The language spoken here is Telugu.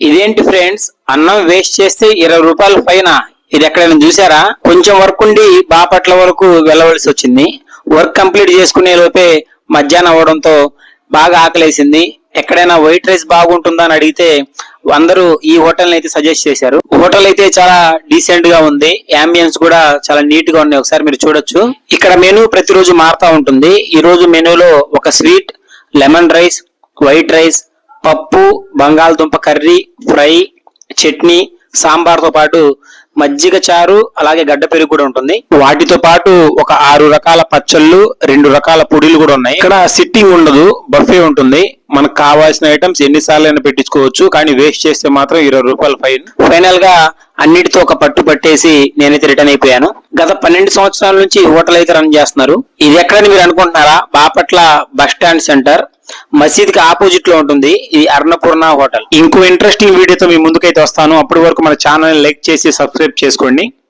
ఇదేంటి ఫ్రెండ్స్, అన్నం వేస్ట్ చేస్తే 20 రూపాయల పైన? ఇది ఎక్కడైనా చూసారా? కొంచెం వర్క్ ఉండి బాపట్ల వరకు వెళ్ళవలసి వచ్చింది. వర్క్ కంప్లీట్ చేసుకునే లోపే మధ్యాహ్నం అవడంతో బాగా ఆకలేసింది. ఎక్కడైనా వైట్ రైస్ బాగుంటుందా అని అడిగితే అందరూ ఈ హోటల్ అయితే సజెస్ట్ చేశారు. హోటల్ అయితే చాలా డీసెంట్ గా ఉంది, అంబియన్స్ కూడా చాలా నీట్ గా ఉన్నాయి. ఒకసారి మీరు చూడొచ్చు. ఇక్కడ మెనూ ప్రతిరోజు మారుతా ఉంటుంది. ఈ రోజు మెనూలో ఒక sweet, lemon rice, white rice, పప్పు, బంగాళదుంప కర్రీ, ఫ్రై, చట్నీ, సాంబార్ తో పాటు మజ్జిగ చారు, అలాగే గడ్డ పెరుగు కూడా ఉంటుంది. వాటితో పాటు ఒక 6 రకాల పచ్చళ్ళు, 2 రకాల పొడిలు కూడా ఉన్నాయి. ఇక్కడ సిట్టింగ్ ఉండదు, బఫే ఉంటుంది. మనకు కావాల్సిన ఐటమ్స్ ఎన్నిసార్లు అయినా పెట్టించుకోవచ్చు, కానీ వేస్ట్ చేస్తే మాత్రం 20 రూపాయలు ఫైన్. ఫైనల్ గా అన్నిటితో ఒక పట్టు పట్టేసి నేనైతే రిటర్న్ అయిపోయాను. గత 12 సంవత్సరాల నుంచి హోటల్ అయితే రన్ చేస్తున్నారు. ఇది ఎక్కడని మీరు అనుకుంటున్నారా? బాపట్ల బస్ స్టాండ్ సెంటర్, మసీద్ కి ఆపోజిట్ లో ఉంటుంది. ఇది అన్నపూర్ణ హోటల్. ఇంకో ఇంట్రెస్టింగ్ వీడియోతో మీ ముందుకైతే వస్తాను. అప్పటి వరకు మన ఛానల్ లైక్ చేసి సబ్స్క్రైబ్ చేసుకోండి.